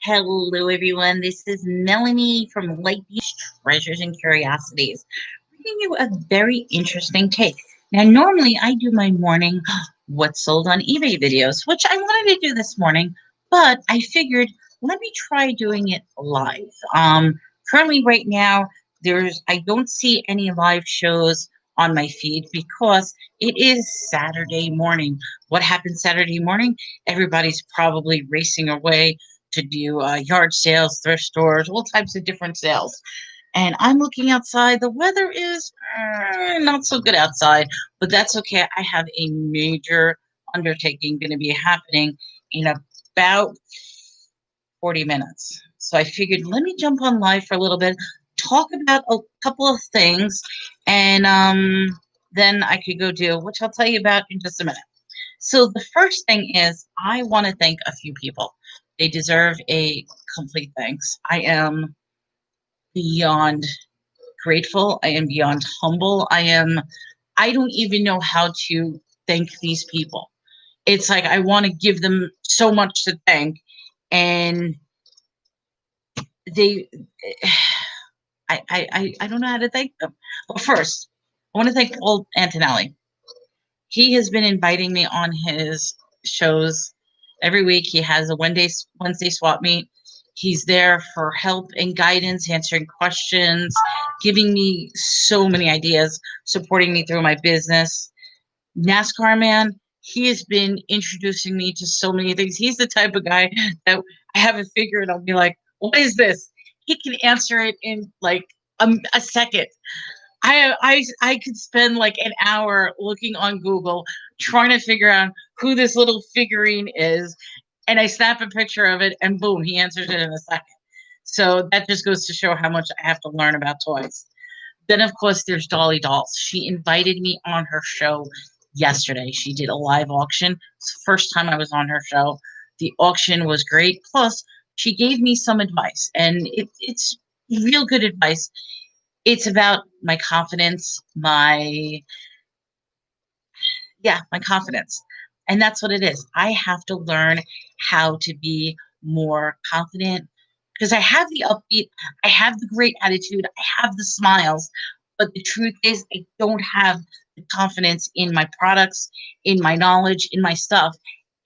Hello, everyone. This is Melanie from Light Beach Treasures and Curiosities, bringing you a very interesting take. Now, normally I do my morning What's Sold on eBay videos, which I wanted to do this morning, but I figured let me try doing it live. Currently, right now, I don't see any live shows on my feed because it is Saturday morning. What happens Saturday morning? Everybody's probably racing away to do yard sales, thrift stores, all types of different sales. And I'm looking outside. The weather is not so good outside, but that's okay. I have a major undertaking going to be happening in about 40 minutes. So I figured let me jump on live for a little bit, talk about a couple of things, and then I could go do, which I'll tell you about in just a minute. So the first thing is I want to thank a few people. They deserve a complete thanks. I am beyond grateful. I am beyond humble. I don't even know how to thank these people. It's like I want to give them so much to thank, and they I don't know how to thank them. But first, I want to thank old Antonelli. He has been inviting me on his shows every week. He has a Wednesday swap meet. He's there for help and guidance, answering questions, giving me so many ideas, supporting me through my business. Nascar man, he has been introducing me to so many things. He's the type of guy that I have a figure and I'll be like, what is this? He can answer it in like a second. I could spend like an hour looking on Google trying to figure out who this little figurine is, and I snap a picture of it, and boom, he answers it in a second. So that just goes to show how much I have to learn about toys. Then, of course, there's Dolly Dollz. She invited me on her show yesterday. She did a live auction. It's the first time I was on her show. The auction was great. Plus, she gave me some advice, and it's real good advice. It's about my confidence, my confidence. And that's what it is. I have to learn how to be more confident because I have the upbeat, I have the great attitude, I have the smiles, but the truth is I don't have the confidence in my products, in my knowledge, in my stuff.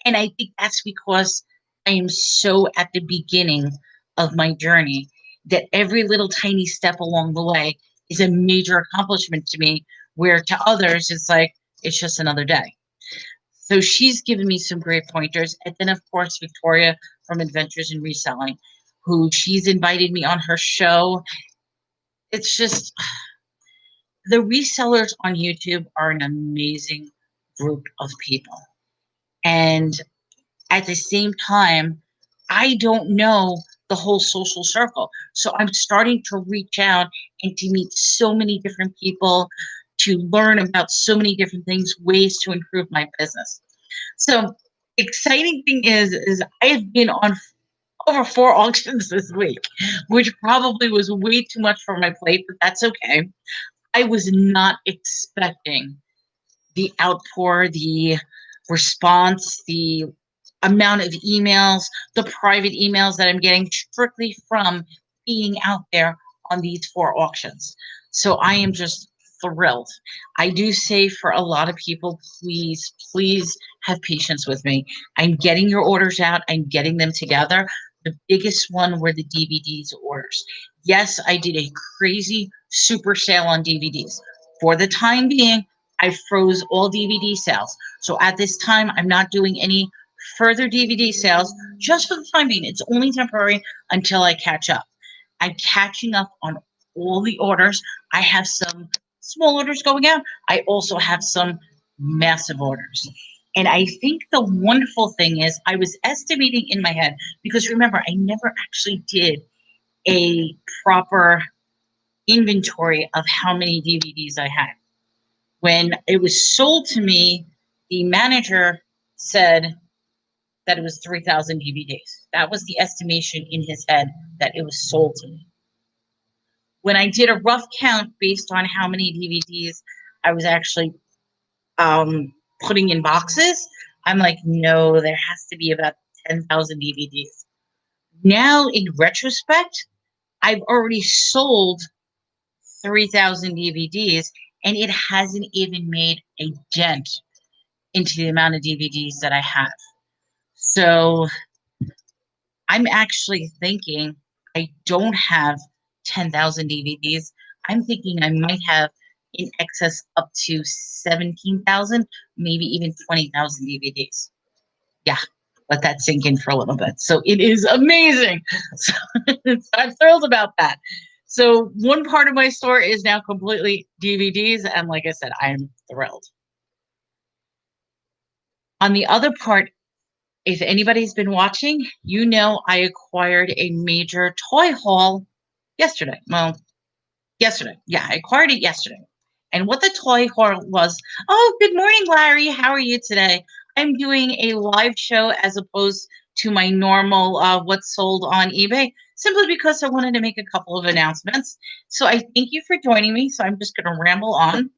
And I think that's because I am so at the beginning of my journey that every little tiny step along the way is a major accomplishment to me, where to others, it's like, it's just another day. So she's given me some great pointers. And then, of course, Victoria from Adventures in Reselling, who she's invited me on her show. It's just the resellers on YouTube are an amazing group of people. And at the same time, I don't know the whole social circle. So I'm starting to reach out and to meet so many different people, to learn about so many different things, ways to improve my business. So exciting thing is I have been on over 4 auctions this week, which probably was way too much for my plate, but that's okay. I was not expecting the outpour, the response, the amount of emails, the private emails that I'm getting strictly from being out there on these 4 auctions. So I am just thrilled. I do say for a lot of people, please, please have patience with me. I'm getting your orders out, I'm getting them together. The biggest one were the DVDs orders. Yes, I did a crazy super sale on DVDs. For the time being, I froze all DVD sales. So at this time, I'm not doing any further DVD sales just for the time being. It's only temporary until I catch up. I'm catching up on all the orders. I have some small orders going out. I also have some massive orders. And I think the wonderful thing is I was estimating in my head, because remember, I never actually did a proper inventory of how many DVDs I had. When it was sold to me, the manager said that it was 3,000 DVDs. That was the estimation in his head that it was sold to me. When I did a rough count based on how many DVDs I was actually putting in boxes, I'm like, no, there has to be about 10,000 DVDs. Now, in retrospect, I've already sold 3,000 DVDs, and it hasn't even made a dent into the amount of DVDs that I have. So I'm actually thinking I don't have 10,000 DVDs. I'm thinking I might have in excess up to 17,000, maybe even 20,000 DVDs. Yeah, let that sink in for a little bit. So it is amazing. So I'm thrilled about that. So one part of my store is now completely DVDs. And like I said, I'm thrilled. On the other part, if anybody's been watching, you know I acquired a major toy haul yesterday. Well, yesterday. Yeah, I acquired it yesterday. And what the toy haul was, oh, good morning, Larry. How are you today? I'm doing a live show as opposed to my normal what's sold on eBay, simply because I wanted to make a couple of announcements. So I thank you for joining me. So I'm just going to ramble on.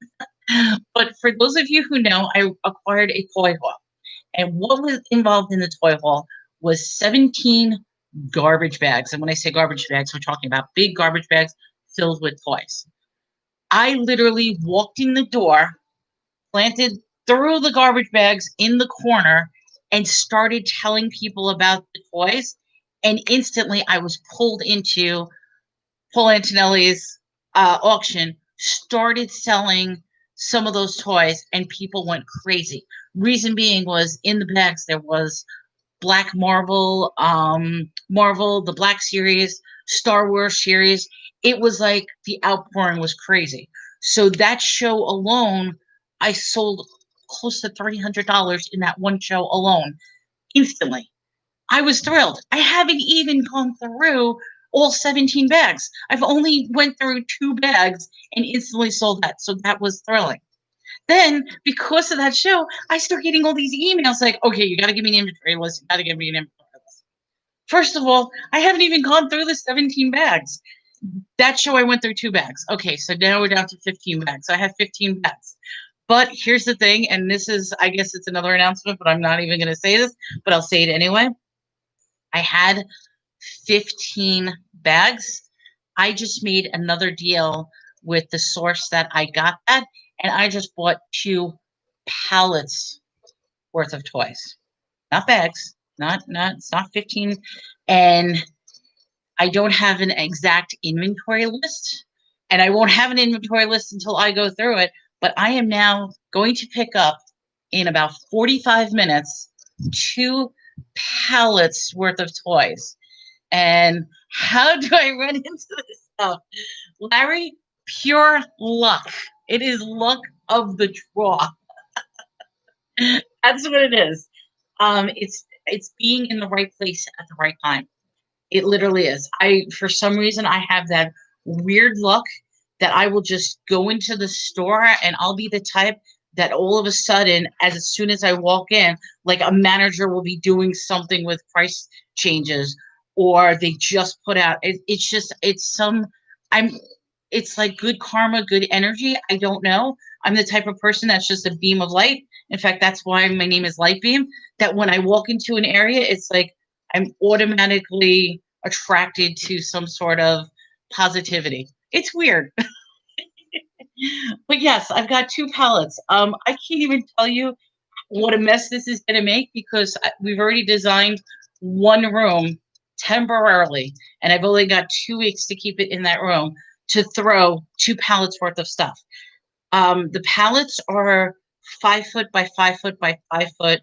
But for those of you who know, I acquired a toy haul. And what was involved in the toy haul was 17 garbage bags. And when I say garbage bags, we're talking about big garbage bags filled with toys. I literally walked in the door, planted, threw the garbage bags in the corner, and started telling people about the toys. And instantly I was pulled into Paul Antonelli's auction, started selling some of those toys, and people went crazy. Reason being was in the bags there was Black Marvel, Marvel, the Black series, Star Wars series. It was like the outpouring was crazy. So that show alone, I sold close to $300 in that one show alone instantly. I was thrilled. I haven't even gone through all 17 bags. I've only went through 2 bags and instantly sold that. So that was thrilling. Then, because of that show, I start getting all these emails like, okay, you got to give me an inventory list. You got to give me an inventory list. First of all, I haven't even gone through the 17 bags. That show, I went through 2 bags. Okay, so now we're down to 15 bags. So I have 15 bags. But here's the thing, and this is, I guess it's another announcement, but I'm not even going to say this, but I'll say it anyway. I had 15 bags. I just made another deal with the source that I got that, and I just bought 2 pallets worth of toys. Not bags, not it's not 15. And I don't have an exact inventory list, and I won't have an inventory list until I go through it, but I am now going to pick up in about 45 minutes 2 pallets worth of toys. And how do I run into this stuff? Larry, pure luck. It is luck of the draw. That's what it is. It's being in the right place at the right time. It literally is. For some reason, I have that weird luck that I will just go into the store and I'll be the type that all of a sudden, as soon as I walk in, like a manager will be doing something with price changes, or they just put out. I'm. It's like good karma, good energy. I don't know. I'm the type of person that's just a beam of light. In fact, that's why my name is Light Beam. That when I walk into an area, it's like I'm automatically attracted to some sort of positivity. It's weird. But yes, I've got 2 pallets. I can't even tell you what a mess this is going to make because we've already designed one room temporarily, and I've only got 2 weeks to keep it in that room to throw 2 pallets worth of stuff. The pallets are 5 foot by 5 foot by 5 foot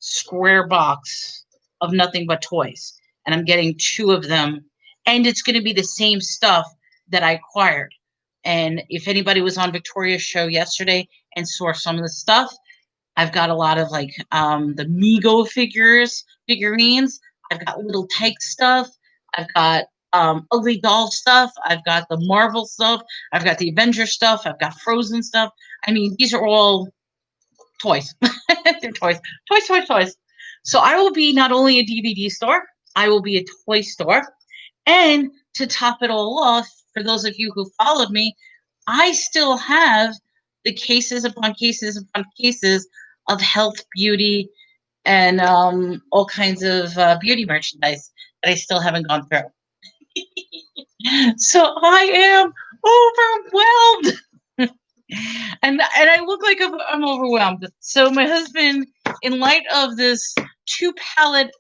square box of nothing but toys. And I'm getting 2 of them. And it's going to be the same stuff that I acquired. And if anybody was on Victoria's show yesterday and saw some of the stuff, I've got a lot of like the Mego figurines. I've got little Tyke stuff. I've got Ugly Doll stuff. I've got the Marvel stuff. I've got the Avenger stuff. I've got Frozen stuff. I mean, these are all toys. They're toys. Toys, toys, toys. So I will be not only a DVD store, I will be a toy store. And to top it all off, for those of you who followed me, I still have the cases upon cases upon cases of health, beauty, and all kinds of beauty merchandise that I still haven't gone through. So I am overwhelmed. And I look like I'm overwhelmed. So my husband, in light of this 2 pallet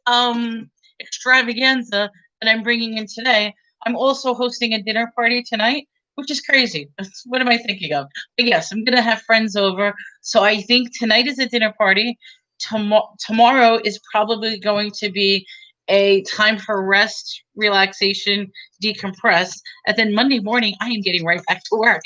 extravaganza that I'm bringing in today, I'm also hosting a dinner party tonight, which is crazy. What am I thinking of? But yes, I'm gonna have friends over. So I think tonight is a dinner party. Tomorrow is probably going to be a time for rest, relaxation, decompress, and then Monday morning I am getting right back to work.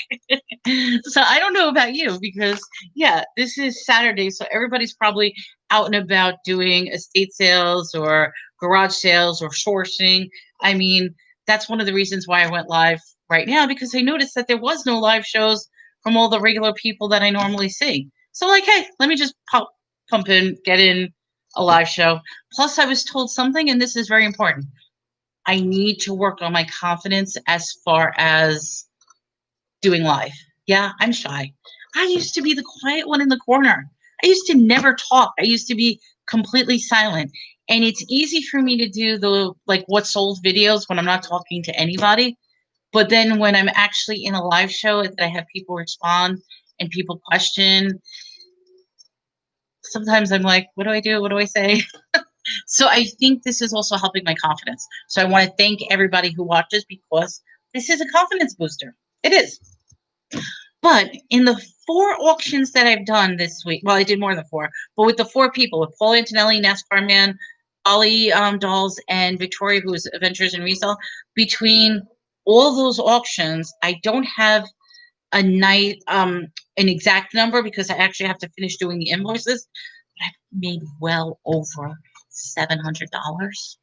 So I don't know about you because yeah, this is Saturday, so everybody's probably out and about doing estate sales or garage sales or sourcing. I mean, that's one of the reasons why I went live right now because I noticed that there was no live shows from all the regular people that I normally see. So like, hey, let me just pump in, get in a live show. Plus, I was told something, and this is very important. I need to work on my confidence as far as doing live. Yeah, I'm shy. I used to be the quiet one in the corner. I used to never talk. I used to be completely silent. And it's easy for me to do the like what sold videos when I'm not talking to anybody. But then when I'm actually in a live show that I have people respond and people question, sometimes I'm like, what do I do? What do I say? So I think this is also helping my confidence. So I want to thank everybody who watches because this is a confidence booster. It is. But in the 4 auctions that I've done this week, well, I did more than 4, but with the 4 people, with Paul Antonelli, Nascar Man, Dolly Dollz, and Victoria, who is Adventures in Resell, between all those auctions, I don't have a night an exact number because I actually have to finish doing the invoices. But I've made well over $700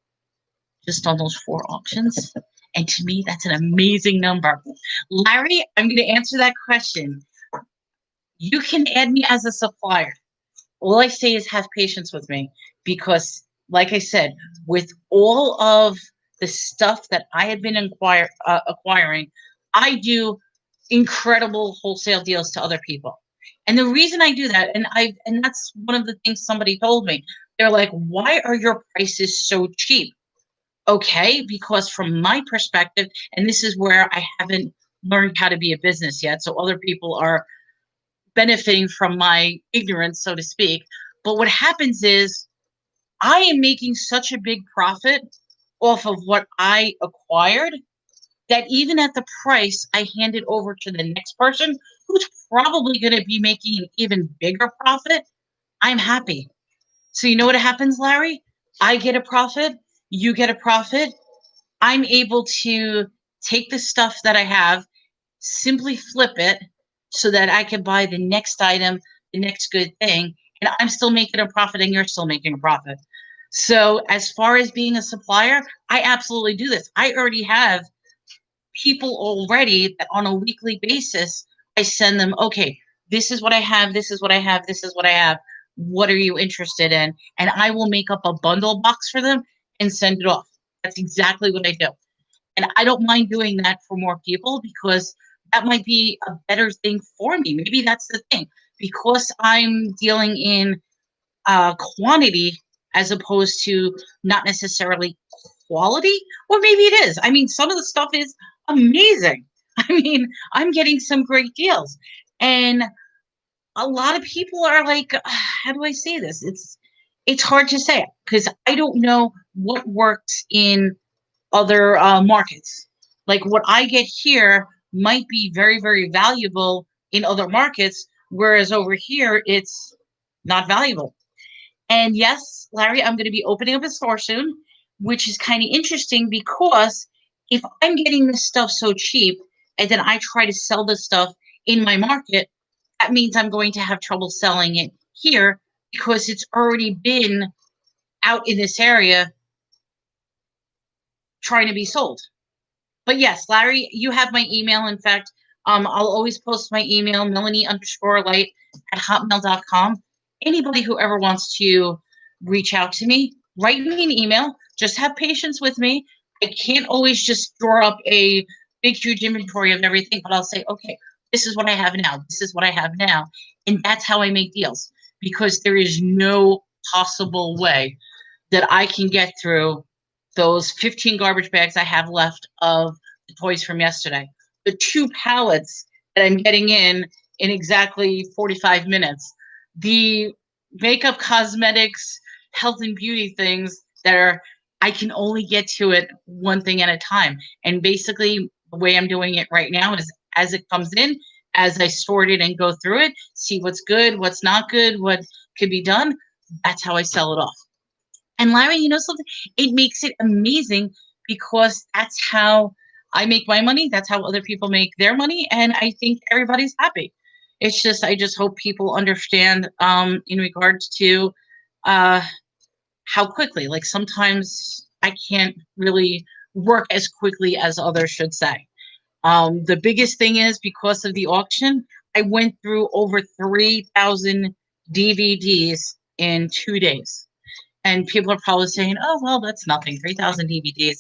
just on those 4 auctions. And to me, that's an amazing number. Larry, I'm going to answer that question. You can add me as a supplier. All I say is have patience with me because, like I said, with all of the stuff that I had been acquiring, I do incredible wholesale deals to other people. And the reason I do that, and that's one of the things somebody told me. They're like, "Why are your prices so cheap?" Okay, because from my perspective, and this is where I haven't learned how to be a business yet, so other people are benefiting from my ignorance, so to speak. But what happens is I am making such a big profit off of what I acquired that even at the price I hand it over to the next person who's probably going to be making an even bigger profit, I'm happy. So you know what happens, Larry? I get a profit, you get a profit. I'm able to take the stuff that I have, simply flip it so that I can buy the next item, the next good thing, and I'm still making a profit and you're still making a profit. So as far as being a supplier, I absolutely do this. I already have people already that on a weekly basis, I send them, okay, this is what I have, this is what I have, this is what I have. What are you interested in? And I will make up a bundle box for them and send it off. That's exactly what I do. And I don't mind doing that for more people because that might be a better thing for me. Maybe that's the thing. Because I'm dealing in quantity as opposed to not necessarily quality, or maybe it is. I mean, some of the stuff is amazing. I mean, I'm getting some great deals. And a lot of people are like, how do I say this? It's hard to say because I don't know what works in other markets. Like what I get here might be very, very valuable in other markets, whereas over here it's not valuable. And yes, Larry, I'm going to be opening up a store soon, which is kind of interesting because if I'm getting this stuff so cheap and then I try to sell this stuff in my market, that means I'm going to have trouble selling it here because it's already been out in this area trying to be sold. But yes, Larry, you have my email. In fact, I'll always post my email, Melanie_Light at hotmail.com. Anybody who ever wants to reach out to me, write me an email. Just have patience with me. I can't always just store up a big, huge inventory of everything, but I'll say, okay, this is what I have now. This is what I have now. And that's how I make deals because there is no possible way that I can get through those 15 garbage bags I have left of the toys from yesterday, the 2 pallets that I'm getting in exactly 45 minutes, the makeup, cosmetics, health and beauty things that are I can only get to it one thing at a time. And basically, the way I'm doing it right now is as it comes in, as I sort it and go through it, see what's good, what's not good, what could be done. That's how I sell it off. And Larry, you know something? It makes it amazing because that's how I make my money. That's how other people make their money. And I think everybody's happy. It's just, I just hope people understand in regards to uh, how quickly, like sometimes I can't really work as quickly as others should say. The biggest thing is because of the auction, I went through over 3,000 DVDs in 2 days. And people are probably saying, "Oh, well, that's nothing. 3,000 DVDs.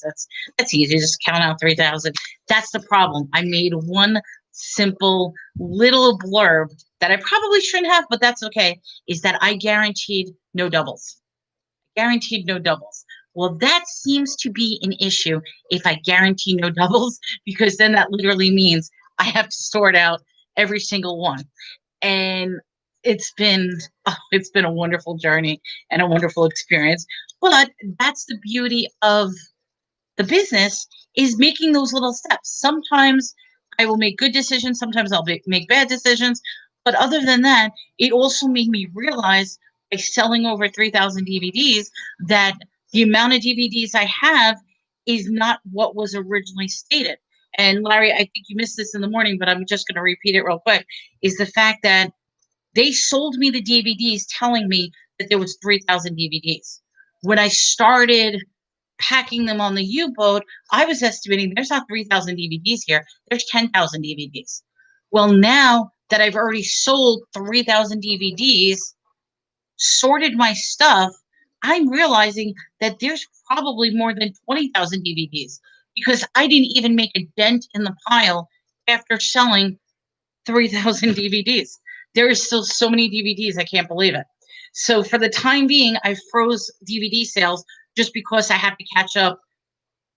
That's easy. Just count out 3,000." That's the problem. I made one simple little blurb that I probably shouldn't have, but that's okay. Is that I guaranteed no doubles. Guaranteed no doubles. Well, that seems to be an issue if I guarantee no doubles, because then that literally means I have to sort out every single one. And it's been a wonderful journey and a wonderful experience. But that's the beauty of the business, is making those little steps. Sometimes I will make good decisions, sometimes I'll make bad decisions. But other than that, it also made me realize by selling over 3,000 DVDs that the amount of DVDs I have is not what was originally stated. And Larry, I think you missed this in the morning, but I'm just going to repeat it real quick, is the fact that they sold me the DVDs telling me that there was 3,000 DVDs. When I started packing them on the U-boat, I was estimating there's not 3,000 DVDs here. There's 10,000 DVDs. Well, now that I've already sold 3,000 DVDs, sorted my stuff, I'm realizing that there's probably more than 20,000 DVDs because I didn't even make a dent in the pile after selling 3,000 DVDs. There is still so many DVDs, I can't believe it. So for the time being, I froze DVD sales just because I have to catch up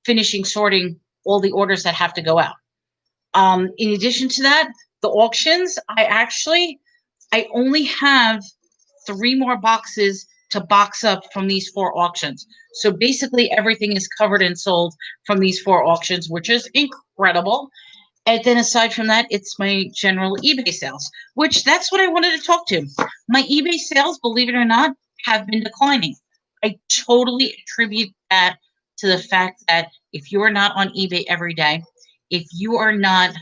finishing sorting all the orders that have to go out. In addition to that, the auctions, I only have 3 more boxes to box up from these 4 auctions. So basically everything is covered and sold from these 4 auctions, which is incredible. And then aside from that, it's my general eBay sales, which that's what I wanted to talk to. My eBay sales, believe it or not, have been declining. I totally attribute that to the fact that if you are not on eBay every day, if you are not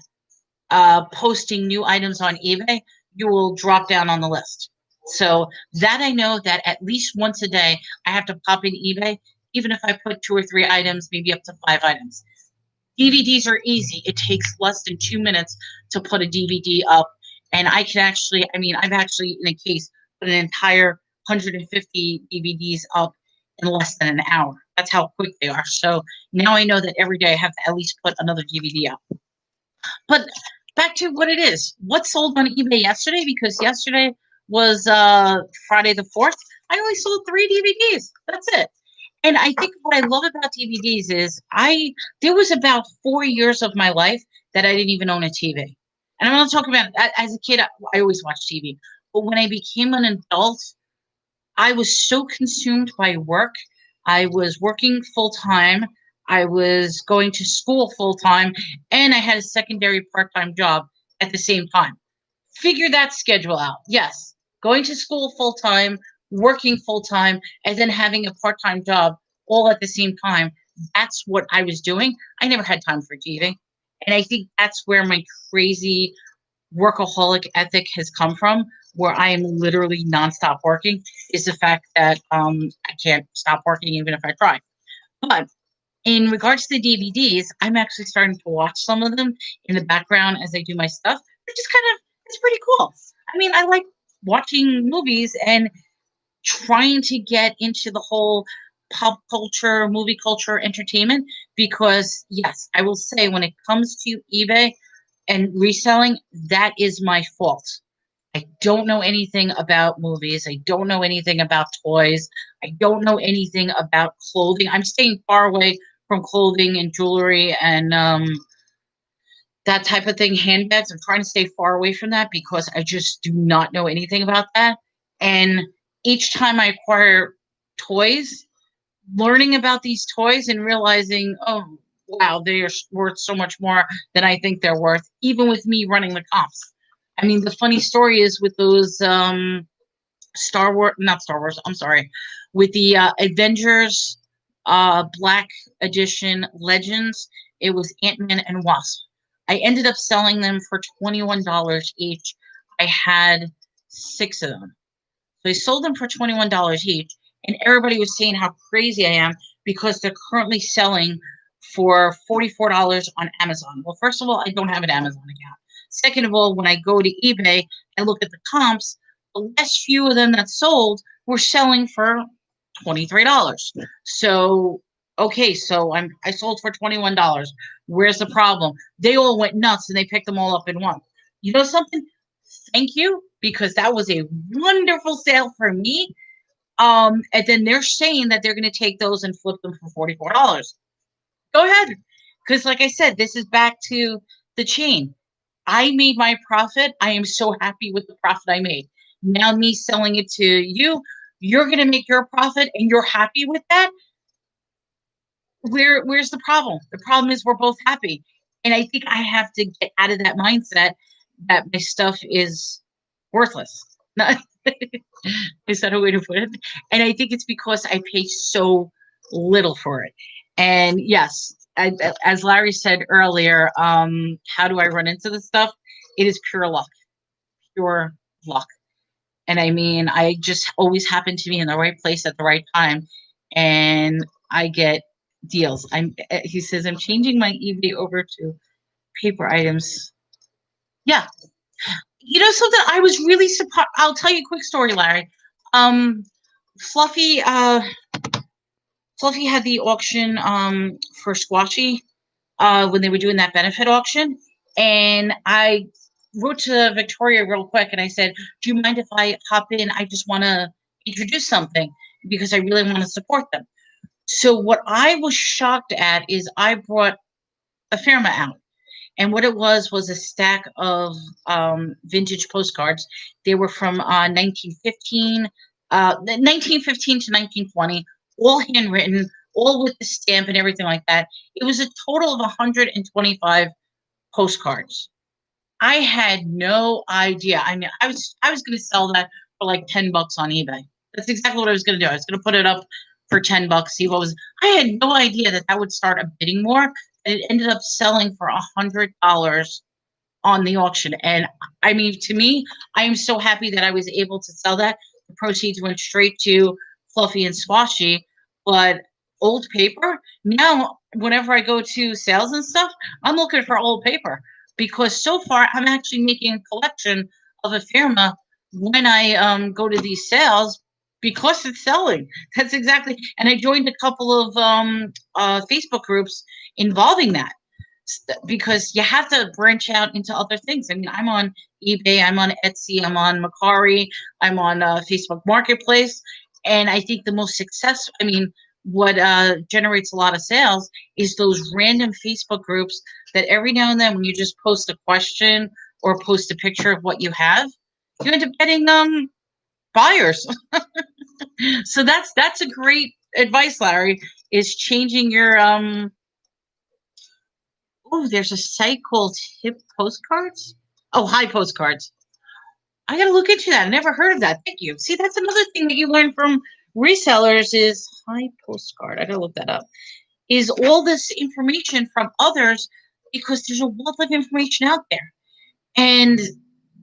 posting new items on eBay, you will drop down on the list. So that I know that at least once a day, I have to pop in eBay, even if I put 2 or 3 items, maybe up to 5 items. DVDs are easy. It takes less than 2 minutes to put a DVD up. And I can actually, I've actually in a case put an entire 150 DVDs up in less than an hour. That's how quick they are. So now I know that every day I have to at least put another DVD up. But back to what it is. What sold on eBay yesterday? Because yesterday was Friday the 4th. I only sold 3 DVDs. That's it. And I think what I love about DVDs is there was about 4 years of my life that I didn't even own a TV. And I'm not talking about as a kid, I always watched TV. But when I became an adult, I was so consumed by work. I was working full time. I was going to school full time, and I had a secondary part-time job at the same time. Figure that schedule out. Yes, going to school full time, working full time, and then having a part-time job all at the same time. That's what I was doing. I never had time for TV. And I think that's where my crazy workaholic ethic has come from, where I am literally nonstop working, is the fact that I can't stop working even if I try. But in regards to the DVDs, I'm actually starting to watch some of them in the background as I do my stuff, which is it's pretty cool. I like watching movies and trying to get into the whole pop culture, movie culture, entertainment, because yes, I will say when it comes to eBay and reselling, that is my fault. I don't know anything about movies. I don't know anything about toys. I don't know anything about clothing. I'm staying far away from clothing and jewelry and that type of thing, handbags. I'm trying to stay far away from that because I just do not know anything about that. And each time I acquire toys, learning about these toys and realizing, oh, wow, they are worth so much more than I think they're worth, even with me running the comps. I mean, the funny story is with those Star Wars, not Star Wars, I'm sorry, with the Avengers Black Edition Legends, it was Ant-Man and Wasp. I ended up selling them for $21 each. I had 6 of them. So I sold them for $21 each, and everybody was saying how crazy I am because they're currently selling for $44 on Amazon. Well, first of all, I don't have an Amazon account. Second of all, when I go to eBay and look at the comps, the last few of them that sold were selling for $23. So okay, so I sold for $21. Where's the problem? They all went nuts and they picked them all up in one. You know something? Thank you, because that was a wonderful sale for me. And then they're saying that they're going to take those and flip them for $44. Go ahead, because like I said, this is back to the chain. I made my profit. I am so happy with the profit I made. Now me selling it to you, you're going to make your profit, and you're happy with that. Where's the problem? The problem is we're both happy, and I think I have to get out of that mindset that my stuff is worthless. Is that a way to put it? And I think it's because I pay so little for it. And yes, as Larry said earlier, how do I run into this stuff? It is pure luck. And I mean, I just always happen to be in the right place at the right time, and I get deals. He says, I'm changing my eBay over to paper items. Yeah. You know something? I was really surprised. I'll tell you a quick story, Larry. Um, Fluffy, Fluffy had the auction for Squashy when they were doing that benefit auction, and I wrote to Victoria real quick and I said, "Do you mind if I hop in? I just want to introduce something because I really want to support them." So what I was shocked at is I brought a Firma out. And what it was a stack of vintage postcards. They were from 1915 to 1920, all handwritten, all with the stamp and everything like that. It was a total of 125 postcards. I had no idea. I mean, I was going to sell that for like $10 on eBay. That's exactly what I was going to do. I was going to put it up for $10, see what was. I had no idea that that would start a bidding war. And it ended up selling for $100 on the auction. And I mean, to me, I am so happy that I was able to sell that. The proceeds went straight to Fluffy and Squashy. But old paper, now whenever I go to sales and stuff, I'm looking for old paper because so far I'm actually making a collection of a firma when I go to these sales because it's selling. That's exactly. And I joined a couple of Facebook groups involving that because you have to branch out into other things. I mean, I'm on eBay, I'm on Etsy, I'm on Mercari, I'm on Facebook Marketplace, and I think the most successful. I mean, what generates a lot of sales is those random Facebook groups that every now and then, when you just post a question or post a picture of what you have, you end up getting buyers. So that's a great advice, Larry. Is changing your Oh, there's a site called Hip Postcards. Oh, Hi Postcards. I gotta look into that. I never heard of that. Thank you. See, that's another thing that you learn from resellers is Hi Postcard. I gotta look that up. Is all this information from others because there's a wealth of information out there. And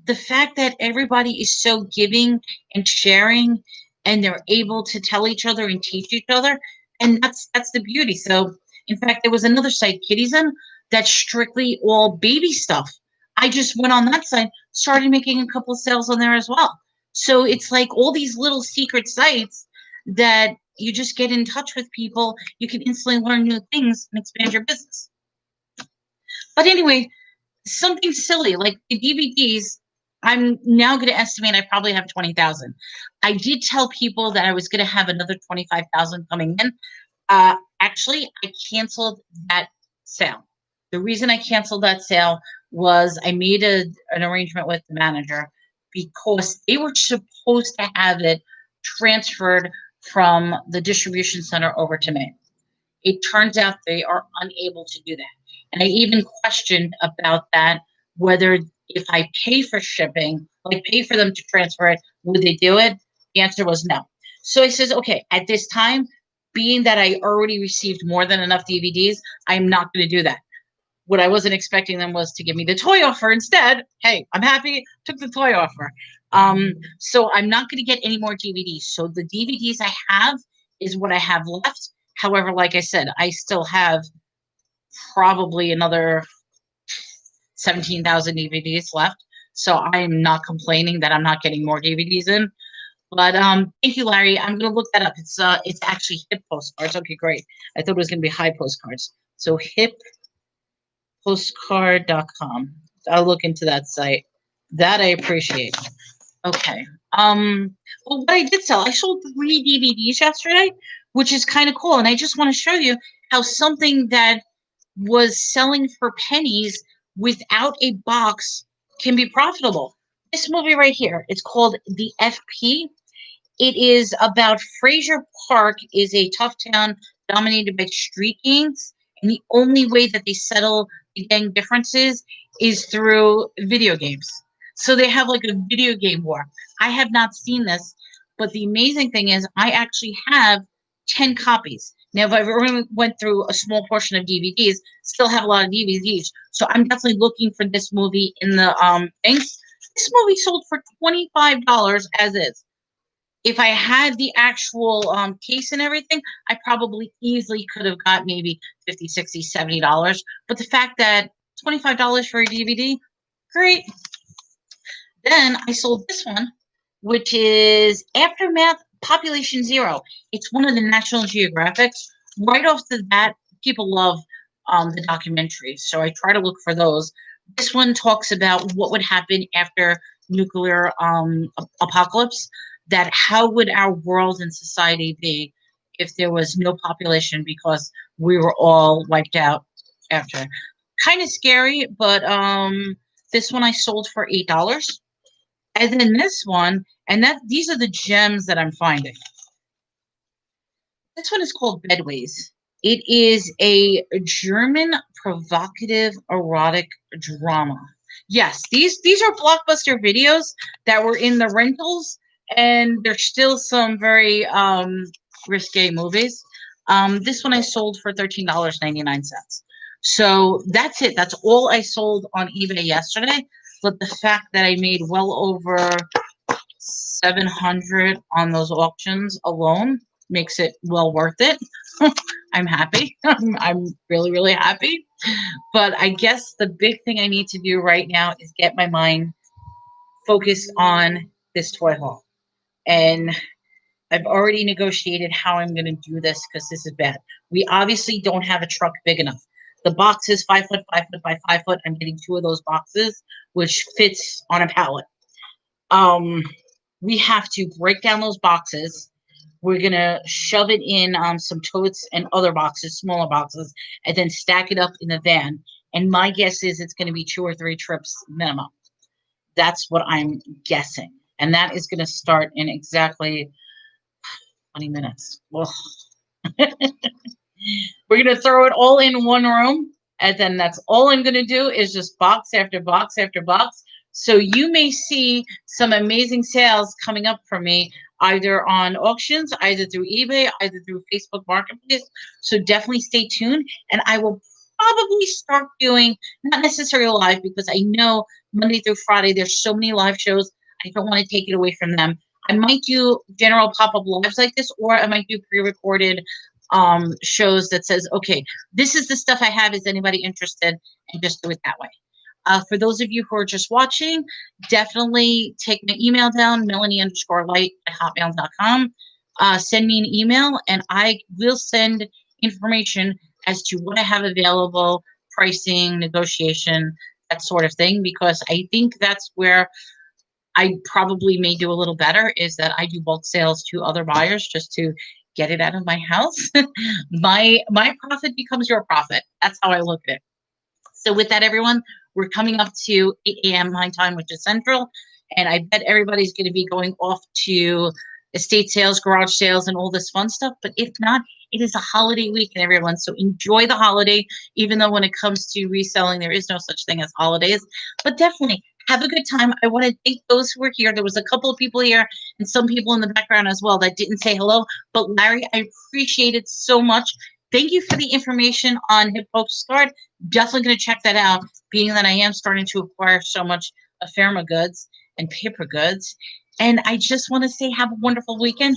the fact that everybody is so giving and sharing and they're able to tell each other and teach each other, and that's the beauty. So in fact, there was another site, Kittyzen, that's strictly all baby stuff. I just went on that site, started making a couple of sales on there as well. So it's like all these little secret sites that you just get in touch with people, you can instantly learn new things and expand your business. But anyway, something silly like the DVDs. I'm now going to estimate I probably have 20,000. I did tell people that I was going to have another 25,000 coming in. Actually, I canceled that sale. The reason I canceled that sale was I made an arrangement with the manager because they were supposed to have it transferred from the distribution center over to me. It turns out they are unable to do that. And I even questioned about that, whether if I pay for shipping, like pay for them to transfer it, would they do it? The answer was no. So I says, okay, at this time, being that I already received more than enough DVDs, I'm not going to do that. What I wasn't expecting them was to give me the toy offer instead. Hey, I'm happy, took the toy offer. So I'm not going to get any more DVDs. So the DVDs I have is what I have left. However, like I said, I still have probably another 17,000 DVDs left. So I'm not complaining that I'm not getting more DVDs in. But thank you, Larry. I'm gonna look that up. It's actually hip postcards. Okay, great. I thought it was gonna be high postcards. So hippostcard.com. I'll look into that site. That I appreciate. Okay. Well, what I did sell, I sold 3 DVDs yesterday, which is kind of cool. And I just want to show you how something that was selling for pennies without a box can be profitable. This movie right here, it's called The FP. It is about Fraser Park is a tough town dominated by street gangs, and the only way that they settle the gang differences is through video games. So they have like a video game war. I have not seen this, but the amazing thing is I actually have 10 copies. Now, if I only went through a small portion of DVDs, still have a lot of DVDs. So I'm definitely looking for this movie in the things. This movie sold for $25 as is. If I had the actual case and everything, I probably easily could have got maybe 50, 60, $70. But the fact that $25 for a DVD, great. Then I sold this one, which is Aftermath Population Zero. It's one of the National Geographics. Right off the bat, people love the documentaries, so I try to look for those. This one talks about what would happen after nuclear apocalypse, that how would our world and society be if there was no population because we were all wiped out after. Kind of scary, but this one I sold for $8. And then this one, and that these are the gems that I'm finding. This one is called Bedways. It is a German provocative erotic drama. Yes, these are blockbuster videos that were in the rentals, and there's still some very risque movies. This one I sold for $13.99. So that's it. That's all I sold on eBay yesterday. But the fact that I made well over 700 on those auctions alone makes it well worth it. I'm happy. I'm really, really happy. But I guess the big thing I need to do right now is get my mind focused on this toy haul. And I've already negotiated how I'm going to do this because this is bad. We obviously don't have a truck big enough. The box is 5 foot, 5 foot by 5 foot. I'm getting 2 of those boxes, which fits on a pallet. We have to break down those boxes. We're going to shove it in some totes and other boxes, smaller boxes, and then stack it up in the van. And my guess is it's going to be 2 or 3 trips minimum. That's what I'm guessing. And that is going to start in exactly 20 minutes. Well, we're going to throw it all in one room. And then that's all I'm going to do is just box after box after box. So you may see some amazing sales coming up for me, either on auctions, either through eBay, either through Facebook Marketplace. So definitely stay tuned. And I will probably start doing, not necessarily live, because I know Monday through Friday, there's so many live shows. I don't want to take it away from them. I might do general pop-up lives like this, or I might do pre-recorded shows that says, okay, this is the stuff I have. Is anybody interested? And just do it that way. For those of you who are just watching, definitely take my email down, melanie_light@hotmail.com. Send me an email, and I will send information as to what I have available, pricing, negotiation, that sort of thing, because I think that's where I probably may do a little better is that I do bulk sales to other buyers just to get it out of my house. My profit becomes your profit. That's how I look at it. So with that, everyone, we're coming up to 8 a.m. my time, which is central. And I bet everybody's going to be going off to estate sales, garage sales, and all this fun stuff. But if not, it is a holiday weekend, everyone. So enjoy the holiday, even though when it comes to reselling, there is no such thing as holidays. But definitely have a good time. I want to thank those who were here. There was a couple of people here and some people in the background as well that didn't say hello. But Larry, I appreciate it so much. Thank you for the information on Hip Postcard. Definitely going to check that out, being that I am starting to acquire so much ephemera goods and paper goods. And I just want to say have a wonderful weekend.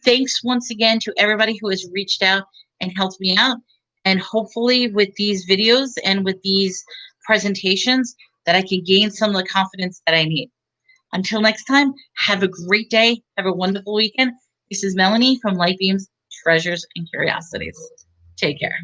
Thanks once again to everybody who has reached out and helped me out. And hopefully with these videos and with these presentations that I can gain some of the confidence that I need. Until next time, have a great day. Have a wonderful weekend. This is Melanie from Lightbeams, Treasures and Curiosities. Take care.